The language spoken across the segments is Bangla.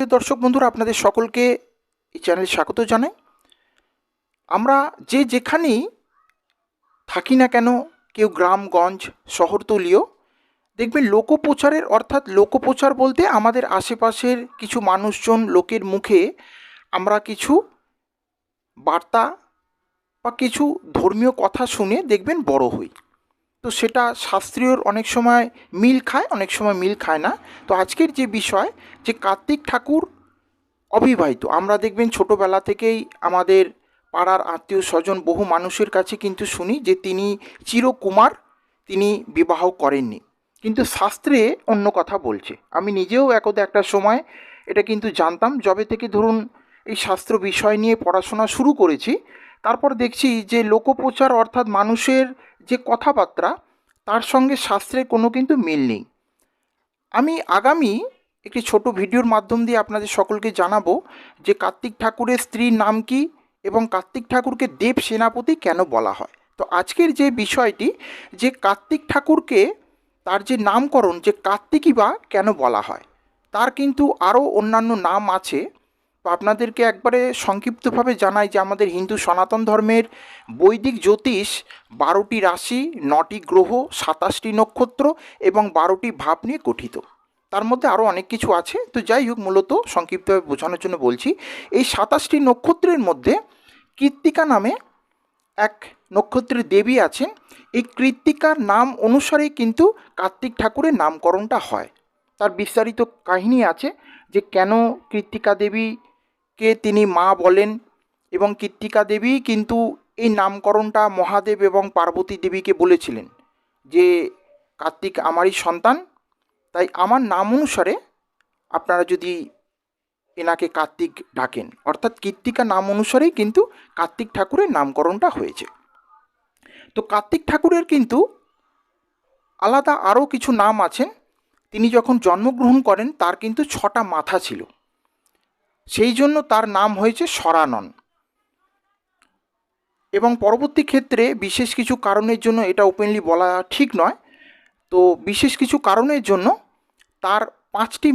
প্রিয় দর্শক বন্ধুরা, আপনাদের সকলকে এই চ্যানেলে স্বাগত জানাই। আমরা যে যেখানেই থাকি না কেন, কেউ গ্রামগঞ্জ শহরতলীয়, দেখবেন লোকপ্রচারের অর্থাৎ লোকপ্রচার বলতে আমাদের আশেপাশের কিছু মানুষজন লোকের মুখে আমরা কিছু বার্তা বা কিছু ধর্মীয় কথা শুনে দেখবেন বড় হই। তো সেটা শাস্ত্রীয়র অনেক সময় মিল খায়, অনেক সময় মিল খায় না। তো আজকের যে বিষয়, যে কার্তিক ঠাকুর অবিবাহিত, আমরা দেখবেন ছোটোবেলা থেকেই আমাদের পাড়ার আত্মীয় স্বজন বহু মানুষের কাছে কিন্তু শুনি যে তিনি চিরকুমার, তিনি বিবাহ করেননি। কিন্তু শাস্ত্রে অন্য কথা বলছে। আমি নিজেও একদা একটা সময় এটা কিন্তু জানতাম, যবে থেকে ধরুন এই শাস্ত্র বিষয় নিয়ে পড়াশোনা শুরু করেছি, তারপর দেখছি যে লোকপ্রচার অর্থাৎ মানুষের যে কথাবার্তা, তার সঙ্গে শাস্ত্রের কোনো কিন্তু মিল নেই। আমি আগামী একটি ছোট ভিডিওর মাধ্যম দিয়ে আপনাদের সকলকে জানাবো যে কার্তিক ঠাকুরের স্ত্রীর নাম কি এবং কার্তিক ঠাকুরকে দেব সেনাপতি কেন বলা হয়। তো আজকের যে বিষয়টি, যে কার্তিক ঠাকুরকে তার যে নামকরণ, যে কার্তিকই বা কেন বলা হয়, তার কিন্তু আরও অন্যান্য নাম আছে। তো আপনাদেরকে একবারে সংক্ষিপ্তভাবে জানাই যে আমাদের হিন্দু সনাতন ধর্মের বৈদিক জ্যোতিষ 12টি রাশি, 9টি গ্রহ, 27টি নক্ষত্র এবং 12টি ভাব নিয়ে গঠিত। তার মধ্যে আরও অনেক কিছু আছে। তো যাই হোক, মূলত সংক্ষিপ্তভাবে বোঝানোর জন্য বলছি। এই 27টি নক্ষত্রের মধ্যে কৃত্তিকা নামে এক নক্ষত্রের দেবী আছেন। এই কৃত্তিকার নাম অনুসারেই কিন্তু কার্তিক ঠাকুরের নামকরণটা হয়। তার বিস্তারিত কাহিনী আছে যে কেন কৃত্তিকা দেবীকে তিনি মা বলেন, এবং কৃত্তিকা দেবী কিন্তু এই নামকরণটা মহাদেব এবং পার্বতী দেবীকে বলেছিলেন যে কার্তিক আমারই সন্তান, তাই আমার নাম অনুসারে আপনারা যদি এনাকে কার্তিক ডাকেন, অর্থাৎ কৃত্তিকা নাম অনুসারেই কিন্তু কার্তিক ঠাকুরের নামকরণটা হয়েছে। তো কার্তিক ঠাকুরের কিন্তু আলাদা আরও কিছু নাম আছেন। তিনি যখন জন্মগ্রহণ করেন তার কিন্তু 6টা মাথা ছিল, সেই জন্য তার নাম হয়েছে সরানন। এবং পরবর্তী ক্ষেত্রে বিশেষ কিছু কারণের জন্য, এটা ওপেনলি বলা ঠিক নয়, তো বিশেষ কিছু কারণের জন্য তার 5টি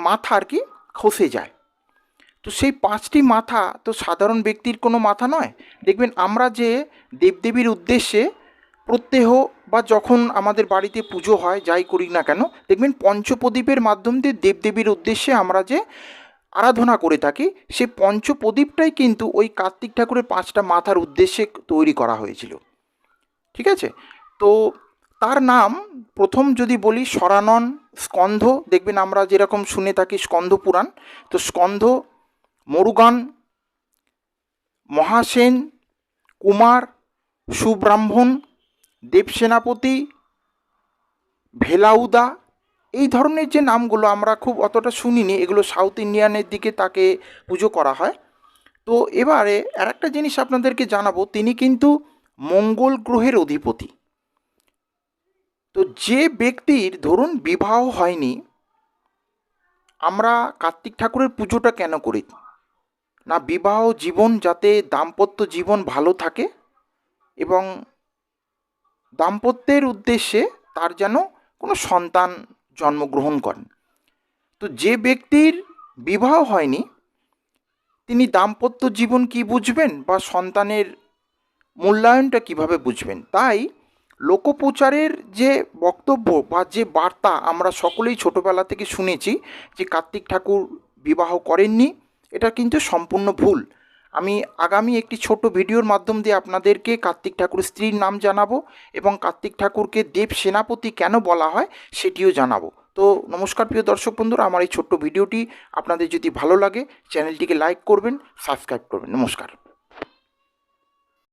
মাথা আর কি খসে যায়। তো সেই 5টি মাথা তো সাধারণ ব্যক্তির কোনো মাথা নয়। দেখবেন আমরা যে দেবদেবীর উদ্দেশ্যে প্রত্যহ বা যখন আমাদের বাড়িতে পুজো হয়, যাই করি না কেন, দেখবেন পঞ্চপ্রদীপের মাধ্যম দিয়ে দেবদেবীর উদ্দেশ্যে আমরা যে আরাধনা করে থাকি, সেই পঞ্চপ্রদীপটাই কিন্তু ওই কার্তিক ঠাকুরের 5টা মাথার উদ্দেশ্যে তৈরি করা হয়েছিল। ঠিক আছে? তো তার নাম প্রথম যদি বলি সরানন, স্কন্ধ, দেখবেন আমরা যেরকম শুনে থাকি স্কন্ধ পুরাণ, তো স্কন্ধ, মরুগান, মহাসেন, কুমার, সুব্রাহ্মণ, দেবসেনাপতি, ভেলাউদা, এই ধরনের যে নামগুলো আমরা খুব অতটা শুনিনি, এগুলো সাউথ ইন্ডিয়ানের দিকে তাকে পুজো করা হয়। তো এবারে আর একটা জিনিস আপনাদেরকে জানাবো, তিনি কিন্তু মঙ্গল গ্রহের অধিপতি। তো যে ব্যক্তির ধরুন বিবাহ হয়নি, আমরা কার্তিক ঠাকুরের পুজোটা কেন করি না? বিবাহ জীবন, যাতে দাম্পত্য জীবন ভালো থাকে এবং দাম্পত্যের উদ্দেশ্যে তার যেন কোনো সন্তান জন্মগ্রহণ করেন। তো যে ব্যক্তির বিবাহ হয়নি, তিনি দাম্পত্য জীবন কি বুঝবেন বা সন্তানের মূল্যায়নটা কিভাবে বুঝবেন? তাই লোকপ্রচারের যে বক্তব্য বা যে বার্তা আমরা সকলেই ছোটোবেলা থেকে শুনেছি যে কার্তিক ঠাকুর বিবাহ করেননি, এটা কিন্তু সম্পূর্ণ ভুল। আমি আগামী একটি ছোট ভিডিওর মাধ্যম দিয়ে আপনাদেরকে কার্তিক ঠাকুরের স্ত্রীর নাম জানাবো এবং কার্তিক ঠাকুরকে দেব সেনাপতি কেন বলা হয় সেটিও জানাবো। তো নমস্কার প্রিয় দর্শক বন্ধুরা, আমার এই ছোট্ট ভিডিওটি আপনাদের যদি ভালো লাগে চ্যানেলটিকে লাইক করবেন, সাবস্ক্রাইব করবেন। নমস্কার।